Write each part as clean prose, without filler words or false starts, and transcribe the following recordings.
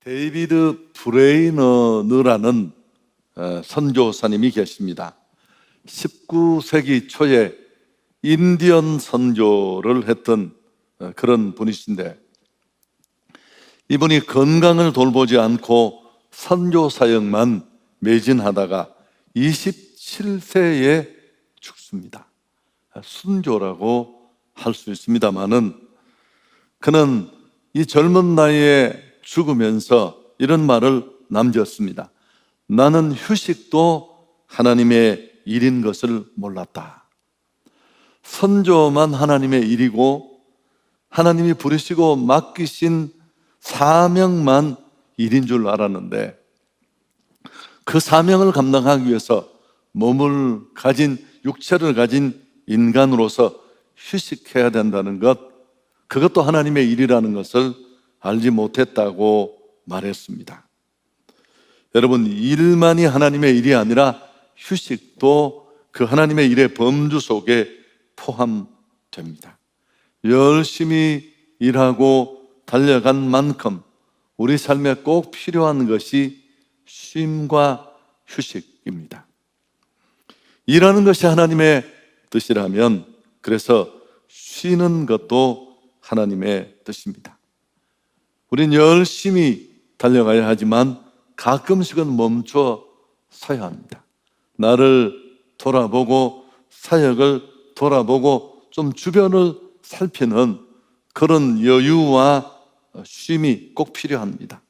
데이비드 브레이너느라는 선교사님이 계십니다. 19세기 초에 인디언 선교를 했던 그런 분이신데, 이분이 건강을 돌보지 않고 선교 사역만 매진하다가 27세에 죽습니다. 순교라고 할 수 있습니다만은, 그는 이 젊은 나이에 죽으면서 이런 말을 남겼습니다. 나는 휴식도 하나님의 일인 것을 몰랐다. 선교만 하나님의 일이고 하나님이 부르시고 맡기신 사명만 일인 줄 알았는데, 그 사명을 감당하기 위해서 몸을 가진, 육체를 가진 인간으로서 휴식해야 된다는 것, 그것도 하나님의 일이라는 것을 알지 못했다고 말했습니다. 여러분, 일만이 하나님의 일이 아니라 휴식도 그 하나님의 일의 범주 속에 포함됩니다. 열심히 일하고 달려간 만큼 우리 삶에 꼭 필요한 것이 쉼과 휴식입니다. 일하는 것이 하나님의 뜻이라면, 그래서 쉬는 것도 하나님의 뜻입니다. 우린 열심히 달려가야 하지만 가끔씩은 멈춰 서야 합니다. 나를 돌아보고 사역을 돌아보고 좀 주변을 살피는 그런 여유와 쉼이 꼭 필요합니다.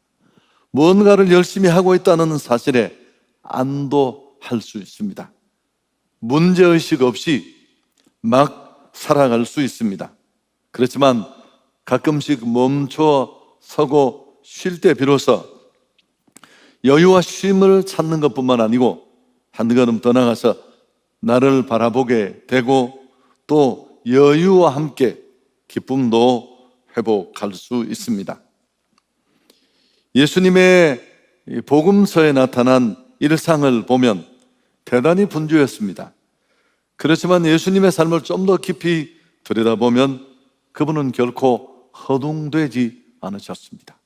무언가를 열심히 하고 있다는 사실에 안도할 수 있습니다. 문제의식 없이 막 살아갈 수 있습니다. 그렇지만 가끔씩 멈춰 서고 쉴 때 비로소 여유와 쉼을 찾는 것뿐만 아니고 한 걸음 더 나가서 나를 바라보게 되고, 또 여유와 함께 기쁨도 회복할 수 있습니다. 예수님의 복음서에 나타난 일상을 보면 대단히 분주했습니다. 그렇지만 예수님의 삶을 좀 더 깊이 들여다보면 그분은 결코 허둥되지 않으셨습니다.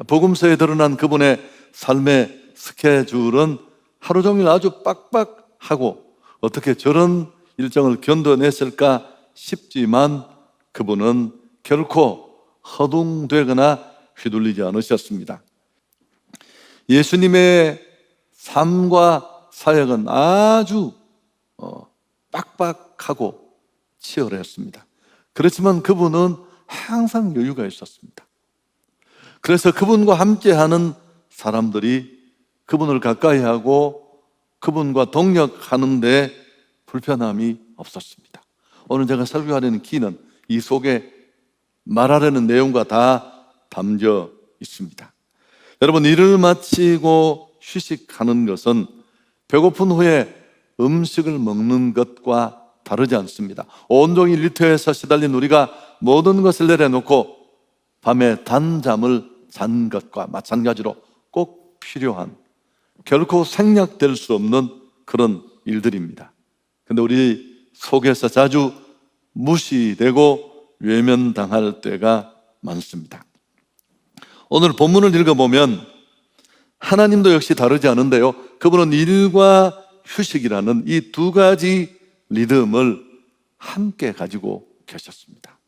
복음서에 드러난 그분의 삶의 스케줄은 하루 종일 아주 빡빡하고 어떻게 저런 일정을 견뎌냈을까 싶지만, 그분은 결코 허둥되거나 휘둘리지 않으셨습니다. 예수님의 삶과 사역은 아주 빡빡하고 치열했습니다. 그렇지만 그분은 항상 여유가 있었습니다. 그래서 그분과 함께하는 사람들이 그분을 가까이하고 그분과 동역하는데 불편함이 없었습니다. 오늘 제가 설교하려는 기는 이 속에 말하려는 내용과 다 담겨 있습니다. 여러분, 일을 마치고 휴식하는 것은 배고픈 후에 음식을 먹는 것과 다르지 않습니다. 온종일 일터에서 시달린 우리가 모든 것을 내려놓고 밤에 단잠을 잔 것과 마찬가지로 꼭 필요한, 결코 생략될 수 없는 그런 일들입니다. 그런데 우리 속에서 자주 무시되고 외면당할 때가 많습니다. 오늘 본문을 읽어보면 하나님도 역시 다르지 않은데요, 그분은 일과 휴식이라는 이 두 가지 리듬을 함께 가지고 계셨습니다.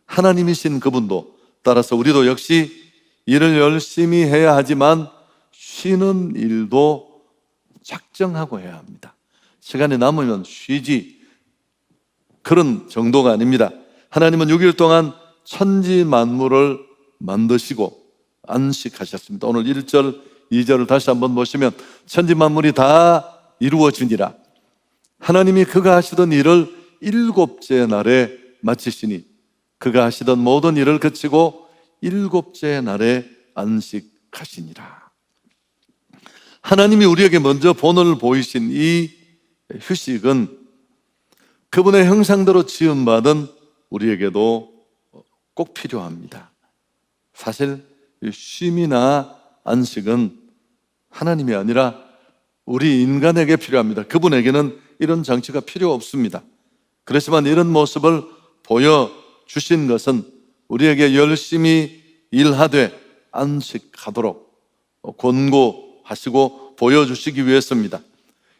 하나님이신 그분도, 따라서 우리도 역시 일을 열심히 해야 하지만 쉬는 일도 작정하고 해야 합니다. 시간이 남으면 쉬지, 그런 정도가 아닙니다. 하나님은 6일 동안 천지 만물을 만드시고 안식하셨습니다. 오늘 1절, 2절을 다시 한번 보시면 천지 만물이 다 이루어지니라. 하나님이 그가 하시던 일을 7째 날에 마치시니 그가 하시던 모든 일을 그치고 7째 날에 안식하시니라. 하나님이 우리에게 먼저 본을 보이신 이 휴식은 그분의 형상대로 지음받은 우리에게도 꼭 필요합니다. 사실 쉼이나 안식은 하나님이 아니라 우리 인간에게 필요합니다. 그분에게는 이런 장치가 필요 없습니다. 그렇지만 이런 모습을 보여주신 것은 우리에게 열심히 일하되 안식하도록 권고하시고 보여주시기 위해서입니다.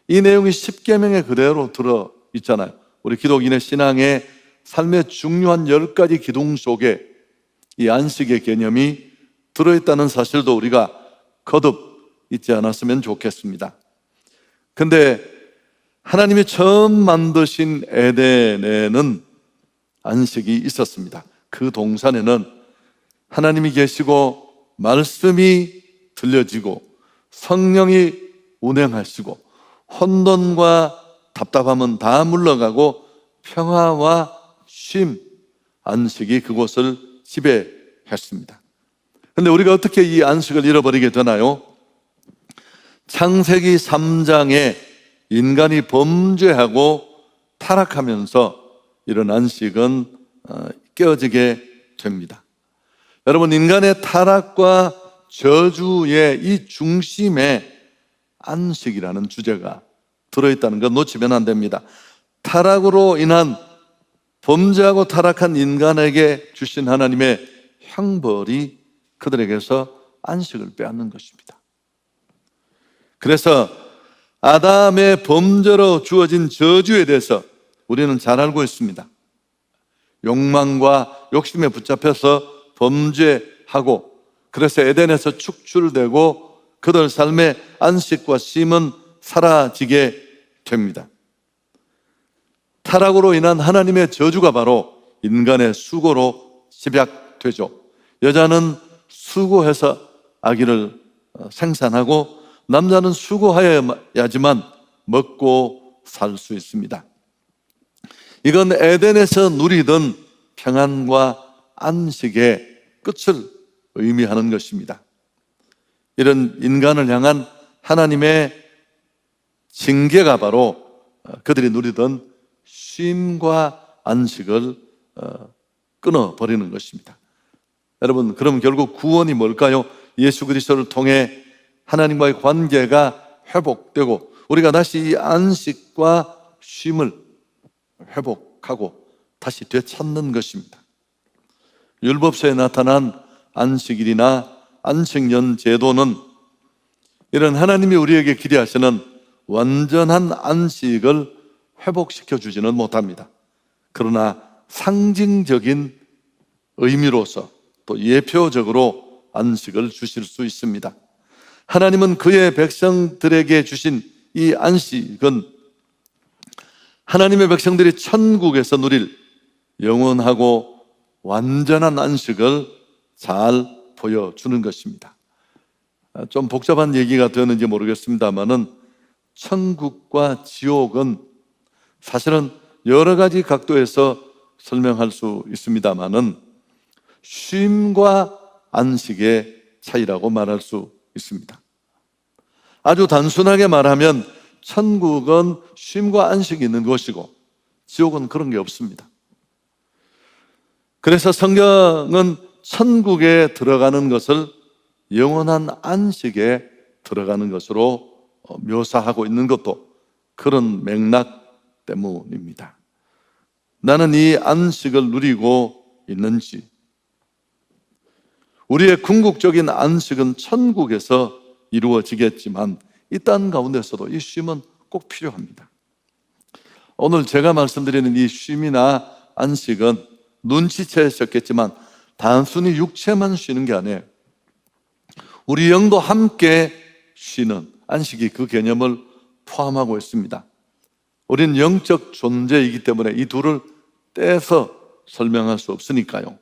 이 내용이 십계명에 그대로 들어 있잖아요. 우리 기독인의 신앙의 삶의 중요한 10가지 기둥 속에 이 안식의 개념이 들어있다는 사실도 우리가 거듭 잊지 않았으면 좋겠습니다. 근데 하나님이 처음 만드신 에덴에는 안식이 있었습니다. 그 동산에는 하나님이 계시고 말씀이 들려지고 성령이 운행하시고 혼돈과 답답함은 다 물러가고 평화와 쉼, 안식이 그곳을 지배했습니다. 그런데 우리가 어떻게 이 안식을 잃어버리게 되나요? 창세기 3장에 인간이 범죄하고 타락하면서 이런 안식은 깨어지게 됩니다. 여러분, 인간의 타락과 저주의 이 중심에 안식이라는 주제가 들어있다는 것 놓치면 안 됩니다. 타락으로 인한 범죄하고 타락한 인간에게 주신 하나님의 형벌이 그들에게서 안식을 빼앗는 것입니다. 그래서 아담의 범죄로 주어진 저주에 대해서 우리는 잘 알고 있습니다. 욕망과 욕심에 붙잡혀서 범죄하고 그래서 에덴에서 축출되고 그들 삶의 안식과 쉼은 사라지게 됩니다. 타락으로 인한 하나님의 저주가 바로 인간의 수고로 집약되죠. 여자는 수고해서 아기를 생산하고 남자는 수고하여야지만 먹고 살 수 있습니다. 이건 에덴에서 누리던 평안과 안식의 끝을 의미하는 것입니다. 이런 인간을 향한 하나님의 징계가 바로 그들이 누리던 쉼과 안식을 끊어버리는 것입니다. 여러분, 그럼 결국 구원이 뭘까요? 예수 그리스도를 통해 하나님과의 관계가 회복되고 우리가 다시 이 안식과 쉼을 회복하고 다시 되찾는 것입니다. 율법서에 나타난 안식일이나 안식년 제도는 이런 하나님이 우리에게 기대하시는 완전한 안식을 회복시켜 주지는 못합니다. 그러나 상징적인 의미로서 또 예표적으로 안식을 주실 수 있습니다. 하나님은 그의 백성들에게 주신 이 안식은 하나님의 백성들이 천국에서 누릴 영원하고 완전한 안식을 잘 보여주는 것입니다. 좀 복잡한 얘기가 되는지 모르겠습니다만은 천국과 지옥은 사실은 여러 가지 각도에서 설명할 수 있습니다만은 쉼과 안식의 차이라고 말할 수 있습니다. 아주 단순하게 말하면 천국은 쉼과 안식이 있는 곳이고 지옥은 그런 게 없습니다. 그래서 성경은 천국에 들어가는 것을 영원한 안식에 들어가는 것으로 묘사하고 있는 것도 그런 맥락 때문입니다. 나는 이 안식을 누리고 있는지, 우리의 궁극적인 안식은 천국에서 이루어지겠지만 이 땅 가운데서도 이 쉼은 꼭 필요합니다. 오늘 제가 말씀드리는 이 쉼이나 안식은 눈치채셨겠지만 단순히 육체만 쉬는 게 아니에요. 우리 영도 함께 쉬는 안식이 그 개념을 포함하고 있습니다. 우리는 영적 존재이기 때문에 이 둘을 떼서 설명할 수 없으니까요.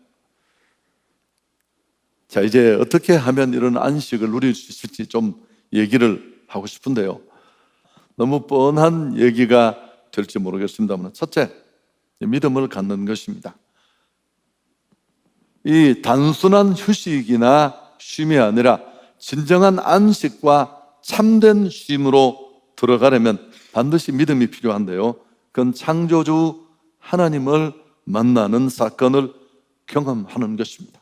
자, 이제 어떻게 하면 이런 안식을 누릴 수 있을지 좀 얘기를 하고 싶은데요. 너무 뻔한 얘기가 될지 모르겠습니다만, 첫째, 믿음을 갖는 것입니다. 이 단순한 휴식이나 쉼이 아니라 진정한 안식과 참된 쉼으로 들어가려면 반드시 믿음이 필요한데요. 그건 창조주 하나님을 만나는 사건을 경험하는 것입니다.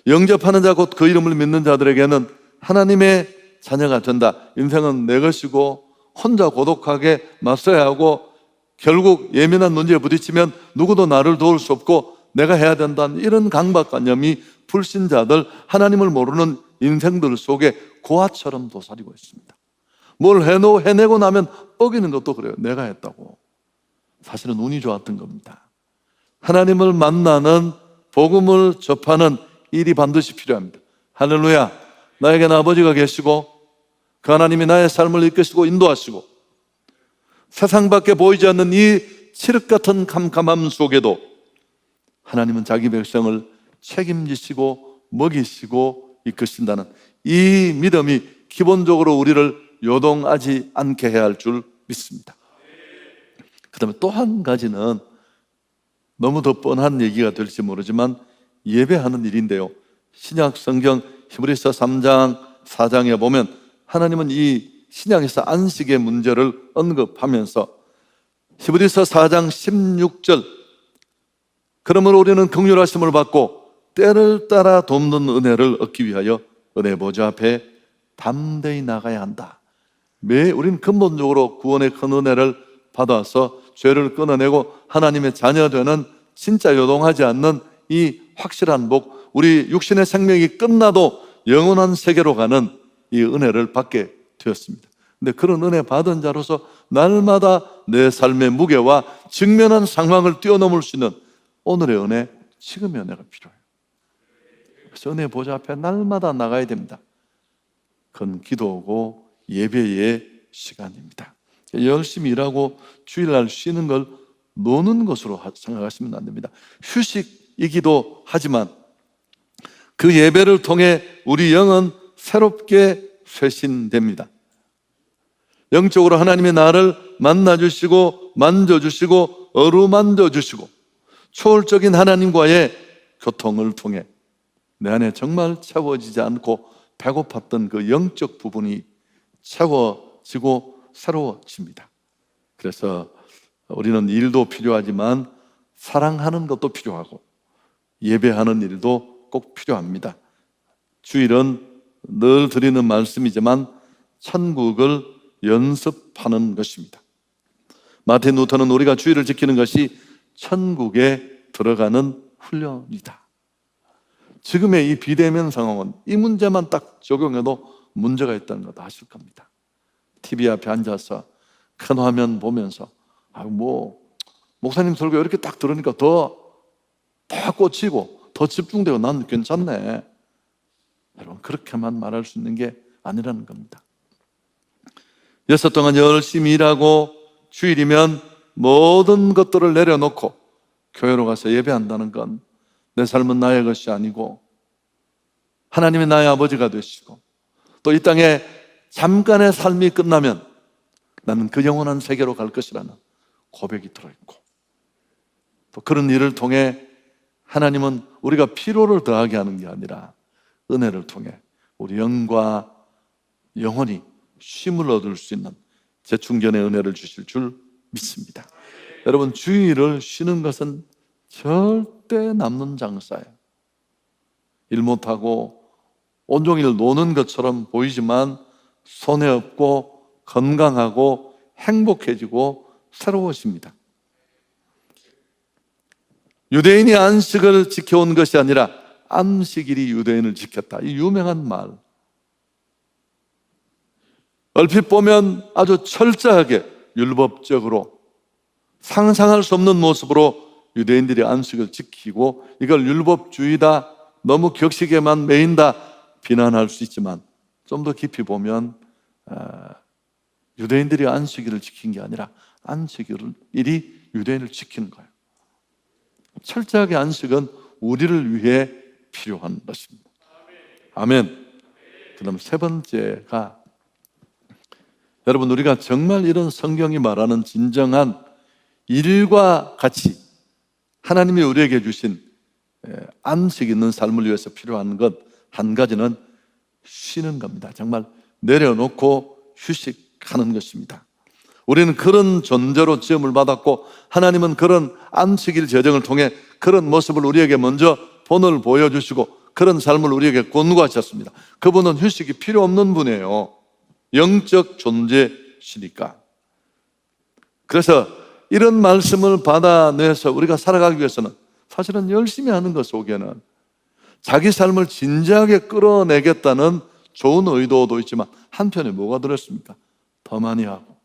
영접하는 자 곧 그 이름을 믿는 자들에게는 하나님의 자녀가 된다. 인생은 내 것이고 혼자 고독하게 맞서야 하고 결국 예민한 문제에 부딪히면 누구도 나를 도울 수 없고 내가 해야 된다는 이런 강박관념이 불신자들, 하나님을 모르는 인생들 속에 고아처럼 도사리고 있습니다. 뭘 해내고 나면 어기는 것도 그래요. 내가 했다고. 사실은 운이 좋았던 겁니다. 하나님을 만나는, 복음을 접하는 일이 반드시 필요합니다. 할렐루야. 나에게는 아버지가 계시고 그 하나님이 나의 삶을 이끄시고 인도하시고 세상밖에 보이지 않는 이 칠흑 같은 캄캄함 속에도 하나님은 자기 백성을 책임지시고 먹이시고 이끄신다는 이 믿음이 기본적으로 우리를 요동하지 않게 해야 할 줄 믿습니다. 그 다음에 또 한 가지는 너무 더 뻔한 얘기가 될지 모르지만 예배하는 일인데요, 신약 성경 히브리서 3장 4장에 보면 하나님은 이 신약에서 안식의 문제를 언급하면서 히브리서 4장 16절, 그러므로 우리는 긍휼하심을 받고 때를 따라 돕는 은혜를 얻기 위하여 은혜 보좌 앞에 담대히 나가야 한다. 우리는 근본적으로 구원의 큰 은혜를 받아서 죄를 끊어내고 하나님의 자녀되는, 진짜 요동하지 않는 이 확실한 복, 우리 육신의 생명이 끝나도 영원한 세계로 가는 이 은혜를 받게 되었습니다. 근데 그런 은혜 받은 자로서 날마다 내 삶의 무게와 직면한 상황을 뛰어넘을 수 있는 오늘의 은혜, 지금의 은혜가 필요해요. 그래서 은혜 보좌 앞에 날마다 나가야 됩니다. 그건 기도고 예배의 시간입니다. 열심히 일하고 주일날 쉬는 걸 노는 것으로 생각하시면 안 됩니다. 휴식이기도 하지만 그 예배를 통해 우리 영은 새롭게 쇄신됩니다. 영적으로 하나님의 나를 만나주시고 만져주시고 어루만져주시고 초월적인 하나님과의 교통을 통해 내 안에 정말 채워지지 않고 배고팠던 그 영적 부분이 채워지고 새로워집니다. 그래서 우리는 일도 필요하지만 사랑하는 것도 필요하고 예배하는 일도 꼭 필요합니다. 주일은 늘 드리는 말씀이지만 천국을 연습하는 것입니다. 마틴 루터는 우리가 주일을 지키는 것이 천국에 들어가는 훈련이다. 지금의 이 비대면 상황은 이 문제만 딱 적용해도 문제가 있다는 거 아실 겁니다. TV 앞에 앉아서 큰 화면 보면서 목사님 설교 이렇게 딱 들으니까 더 꽂히고 더 집중되고 난 괜찮네. 여러분, 그렇게만 말할 수 있는 게 아니라는 겁니다. 6 동안 열심히 일하고 주일이면 모든 것들을 내려놓고 교회로 가서 예배한다는 건 내 삶은 나의 것이 아니고 하나님이 나의 아버지가 되시고 또 이 땅에 잠깐의 삶이 끝나면 나는 그 영원한 세계로 갈 것이라는 고백이 들어있고, 또 그런 일을 통해 하나님은 우리가 피로를 더하게 하는 게 아니라 은혜를 통해 우리 영과 영혼이 쉼을 얻을 수 있는 재충전의 은혜를 주실 줄 믿습니다. 여러분, 주일을 쉬는 것은 절대 남는 장사예요. 일 못하고 온종일 노는 것처럼 보이지만 손해 없고 건강하고 행복해지고 새로워집니다. 유대인이 안식을 지켜온 것이 아니라 안식일이 유대인을 지켰다. 이 유명한 말. 얼핏 보면 아주 철저하게 율법적으로 상상할 수 없는 모습으로 유대인들이 안식을 지키고 이걸 율법주의다, 너무 격식에만 매인다 비난할 수 있지만 좀 더 깊이 보면 유대인들이 안식일을 지킨 게 아니라 안식일이 유대인을 지키는 거예요. 철저하게 안식은 우리를 위해 필요한 것입니다. 아멘. 그 다음 세 번째가, 여러분, 우리가 정말 이런 성경이 말하는 진정한 일과 같이 하나님이 우리에게 주신 안식 있는 삶을 위해서 필요한 것 한 가지는 쉬는 겁니다. 정말 내려놓고 휴식하는 것입니다. 우리는 그런 존재로 지음을 받았고 하나님은 그런 안식일 제정을 통해 그런 모습을 우리에게 먼저 본을 보여주시고 그런 삶을 우리에게 권고하셨습니다. 그분은 휴식이 필요 없는 분이에요. 영적 존재시니까. 그래서 이런 말씀을 받아내서 우리가 살아가기 위해서는 사실은 열심히 하는 것 속에는 자기 삶을 진지하게 끌어내겠다는 좋은 의도도 있지만 한편에 뭐가 들었습니까? 더 많이 하고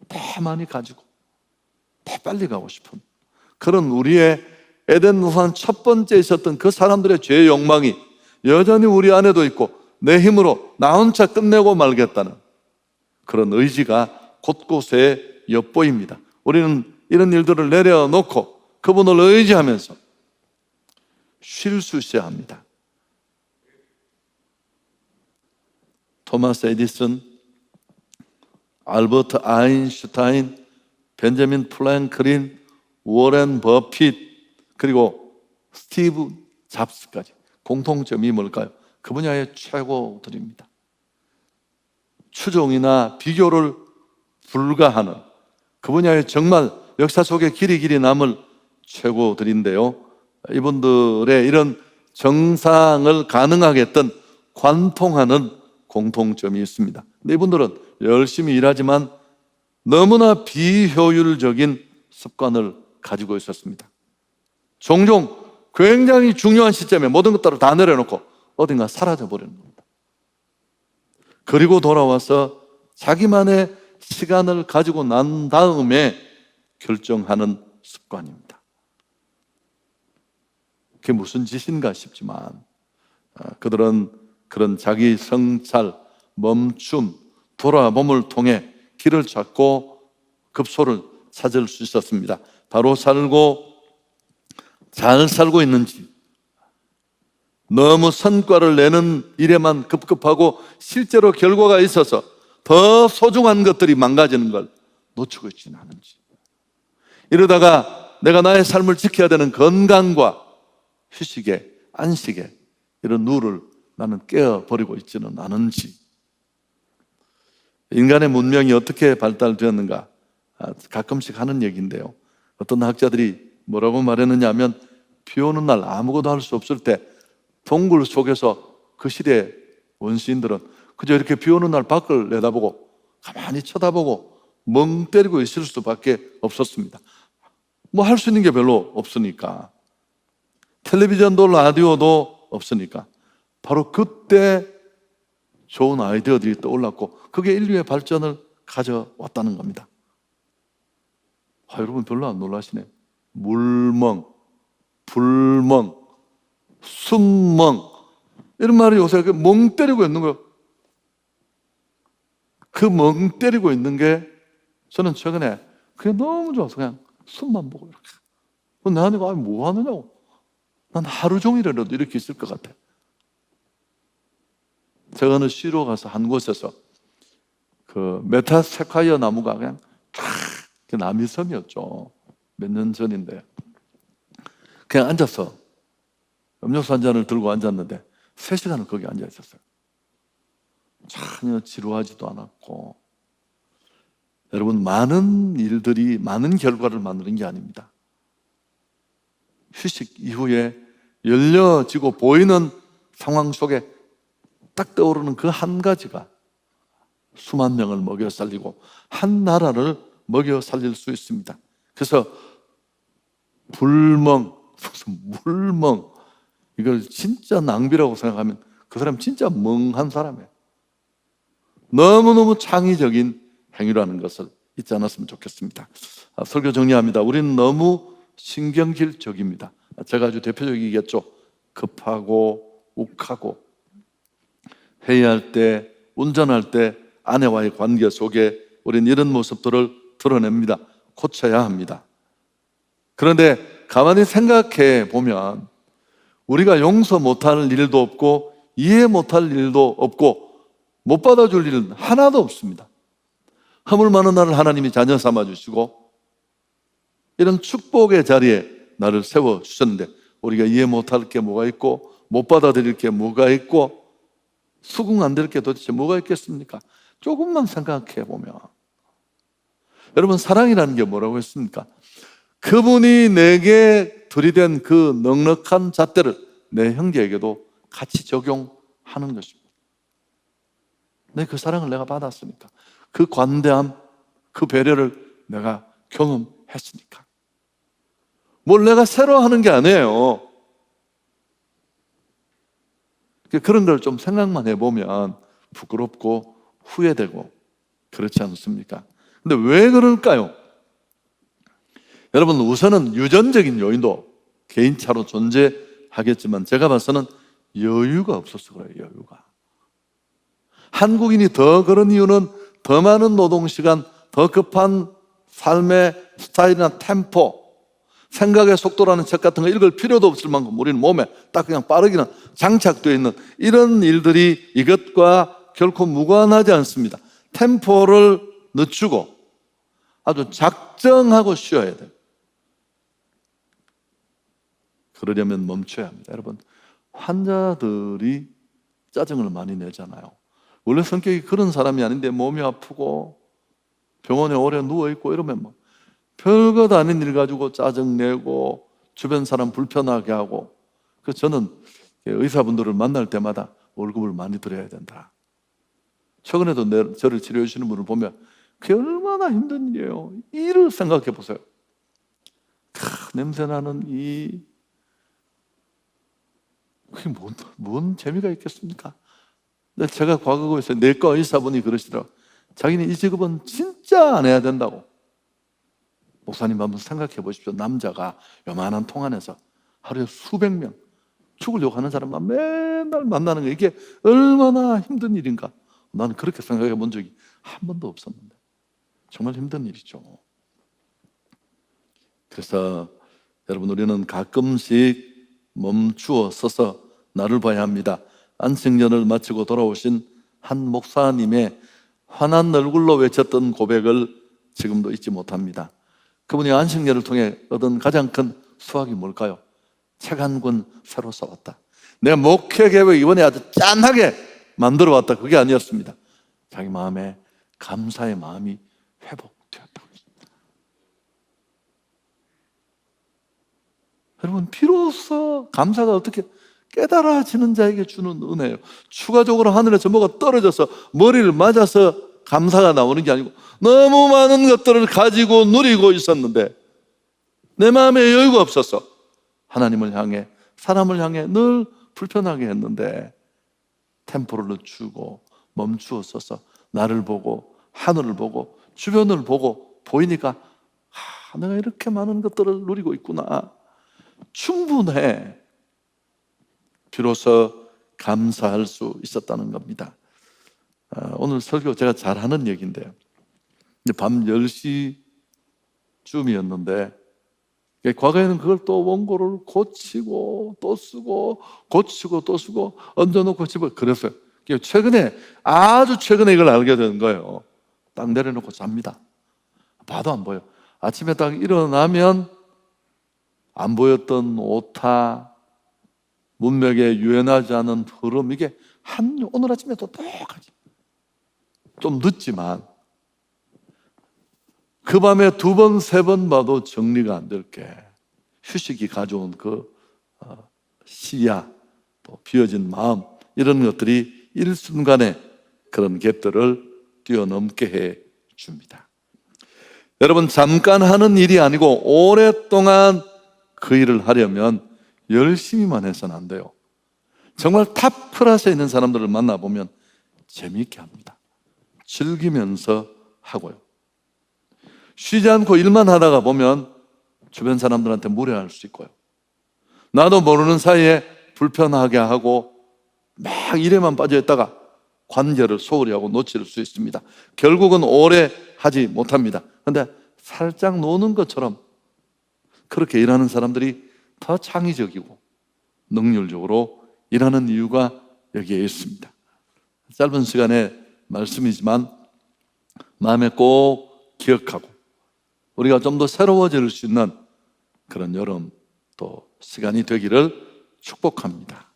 더 많이 가지고 더 빨리 가고 싶은 그런 우리의 에덴 우산 첫 번째 있었던 그 사람들의 죄의 욕망이 여전히 우리 안에도 있고 내 힘으로 나 혼자 끝내고 말겠다는 그런 의지가 곳곳에 엿보입니다. 우리는 이런 일들을 내려놓고 그분을 의지하면서 쉴 수 있어야 합니다. 토마스 에디슨, 알버트 아인슈타인, 벤자민 프랭클린, 워렌 버핏, 그리고 스티브 잡스까지 공통점이 뭘까요? 그 분야의 최고들입니다. 추종이나 비교를 불가하는 그 분야의 정말 역사 속에 길이 남을 최고들인데요, 이분들의 이런 정상을 가능하게 했던 관통하는 공통점이 있습니다. 근데 이분들은 열심히 일하지만 너무나 비효율적인 습관을 가지고 있었습니다. 종종 굉장히 중요한 시점에 모든 것들을 다 내려놓고 어딘가 사라져버리는 겁니다. 그리고 돌아와서 자기만의 시간을 가지고 난 다음에 결정하는 습관입니다. 그게 무슨 짓인가 싶지만 그들은 그런 자기 성찰, 멈춤, 돌아봄을 통해 길을 찾고 급소를 찾을 수 있었습니다. 바로 살고 잘 살고 있는지, 너무 성과를 내는 일에만 급급하고 실제로 결과가 있어서 더 소중한 것들이 망가지는 걸 놓치고 있지는 않은지, 이러다가 내가 나의 삶을 지켜야 되는 건강과 휴식에, 안식에 이런 룰을 나는 깨어버리고 있지는 않은지. 인간의 문명이 어떻게 발달되었는가 가끔씩 하는 얘기인데요, 어떤 학자들이 뭐라고 말했느냐 하면 비 오는 날 아무것도 할 수 없을 때 동굴 속에서 그 시대의 원시인들은 그저 이렇게 비 오는 날 밖을 내다보고 가만히 쳐다보고 멍 때리고 있을 수밖에 없었습니다. 뭐 할 수 있는 게 별로 없으니까, 텔레비전도 라디오도 없으니까 바로 그때 좋은 아이디어들이 떠올랐고 그게 인류의 발전을 가져왔다는 겁니다. 여러분 별로 안 놀라시네. 물멍, 불멍, 숨멍 이런 말이 요새 멍 때리고 있는 거예요. 그 멍 때리고 있는 게 저는 최근에 그게 너무 좋아서 그냥 숨만 보고 이렇게 나한테 뭐 하느냐고. 난 하루 종일이라도 이렇게 있을 것 같아. 제가 어느 시로 가서 한 곳에서 그 메타세콰이어 나무가 그냥 쫙 남이섬이었죠. 몇 년 전인데 그냥 앉아서 음료수 한 잔을 들고 앉았는데 3시간을 거기 앉아 있었어요. 전혀 지루하지도 않았고. 여러분, 많은 일들이 많은 결과를 만드는 게 아닙니다. 휴식 이후에 열려지고 보이는 상황 속에 딱 떠오르는 그 한 가지가 수만 명을 먹여 살리고 한 나라를 먹여 살릴 수 있습니다. 그래서 불멍, 무슨 물멍, 이걸 진짜 낭비라고 생각하면 그 사람 진짜 멍한 사람이에요. 너무너무 창의적인 행위라는 것을 잊지 않았으면 좋겠습니다. 설교 정리합니다. 우리는 너무 신경질적입니다. 제가 아주 대표적이겠죠. 급하고 욱하고 회의할 때, 운전할 때 아내와의 관계 속에 우리는 이런 모습들을 드러냅니다. 고쳐야 합니다. 그런데 가만히 생각해 보면 우리가 용서 못할 일도 없고 이해 못할 일도 없고 못 받아줄 일은 하나도 없습니다. 허물 많은 나를 하나님이 자녀 삼아주시고 이런 축복의 자리에 나를 세워주셨는데 우리가 이해 못할 게 뭐가 있고 못 받아들일 게 뭐가 있고 수긍 안 될 게 도대체 뭐가 있겠습니까? 조금만 생각해 보면, 여러분, 사랑이라는 게 뭐라고 했습니까? 그분이 내게 들이댄 그 넉넉한 잣대를 내 형제에게도 같이 적용하는 것입니다. 그 사랑을 내가 받았으니까, 그 관대함, 그 배려를 내가 경험했으니까. 뭘 내가 새로 하는 게 아니에요. 그런 걸 좀 생각만 해보면 부끄럽고 후회되고 그렇지 않습니까? 근데 왜 그럴까요? 여러분, 우선은 유전적인 요인도 개인차로 존재하겠지만 제가 봐서는 여유가 없어서 그래요. 여유가. 한국인이 더 그런 이유는 더 많은 노동시간, 더 급한 삶의 스타일이나 템포, 생각의 속도라는 책 같은 거 읽을 필요도 없을 만큼 우리는 몸에 딱 그냥 빠르기는 장착되어 있는 이런 일들이 이것과 결코 무관하지 않습니다. 템포를 늦추고 아주 작정하고 쉬어야 돼요. 그러려면 멈춰야 합니다. 여러분, 환자들이 짜증을 많이 내잖아요. 원래 성격이 그런 사람이 아닌데 몸이 아프고 병원에 오래 누워있고 이러면 뭐 별것 아닌 일 가지고 짜증내고 주변 사람 불편하게 하고. 그래서 저는 의사분들을 만날 때마다 월급을 많이 드려야 된다. 최근에도 저를 치료해 주시는 분을 보면 그게 얼마나 힘든 일이에요. 일을 생각해 보세요. 냄새나는 그게 뭔 재미가 있겠습니까? 근데 제가 과거에서 내과 의사분이 그러시더라고요. 자기는 이 직업은 진짜 안 해야 된다고. 목사님 한번 생각해 보십시오. 남자가 요만한 통 안에서 하루에 수백 명 죽으려고 하는 사람만 맨날 만나는 거, 이게 얼마나 힘든 일인가. 나는 그렇게 생각해 본 적이 한 번도 없었는데 정말 힘든 일이죠. 그래서 여러분, 우리는 가끔씩 멈추어 서서 나를 봐야 합니다. 안식년을 마치고 돌아오신 한 목사님의 환한 얼굴로 외쳤던 고백을 지금도 잊지 못합니다. 그분이 안식년을 통해 얻은 가장 큰 수확이 뭘까요? 책 한 권 새로 써왔다. 내 목회 계획 이번에 아주 짠하게 만들어 왔다. 그게 아니었습니다. 자기 마음에 감사의 마음이 회복되었다고 했습니다. 여러분, 비로소 감사가 어떻게 깨달아지는 자에게 주는 은혜예요. 추가적으로 하늘에서 뭐가 떨어져서 머리를 맞아서 감사가 나오는 게 아니고 너무 많은 것들을 가지고 누리고 있었는데 내 마음에 여유가 없었어. 하나님을 향해, 사람을 향해 늘 불편하게 했는데 템포를 늦추고 멈추어 서서 나를 보고 하늘을 보고 주변을 보고 보이니까 내가 이렇게 많은 것들을 누리고 있구나. 충분해. 비로소 감사할 수 있었다는 겁니다. 오늘 설교 제가 잘하는 얘기인데요. 밤 10시쯤이었는데 과거에는 그걸 또 원고를 고치고 또 쓰고 고치고 또 쓰고 얹어놓고 집어 그랬어요. 최근에, 아주 최근에 이걸 알게 된 거예요. 딱 내려놓고 잡니다. 봐도 안 보여. 아침에 딱 일어나면 안 보였던 오타, 문맥에 유연하지 않은 흐름, 이게 오늘 아침에도 똑같이 좀 늦지만 그 밤에 2번, 3번 봐도 정리가 안 될 게 휴식이 가져온 그 시야, 또 비어진 마음, 이런 것들이 일순간에 그런 갭들을 뛰어넘게 해 줍니다. 여러분, 잠깐 하는 일이 아니고 오랫동안 그 일을 하려면 열심히만 해서는 안 돼요. 정말 탑 클래스에 있는 사람들을 만나보면 재미있게 합니다. 즐기면서 하고요. 쉬지 않고 일만 하다가 보면 주변 사람들한테 무례할 수 있고요. 나도 모르는 사이에 불편하게 하고 막 일에만 빠져 있다가 관계를 소홀히 하고 놓칠 수 있습니다. 결국은 오래 하지 못합니다. 그런데 살짝 노는 것처럼 그렇게 일하는 사람들이 더 창의적이고 능률적으로 일하는 이유가 여기에 있습니다. 짧은 시간의 말씀이지만 마음에 꼭 기억하고 우리가 좀 더 새로워질 수 있는 그런 여름 또 시간이 되기를 축복합니다.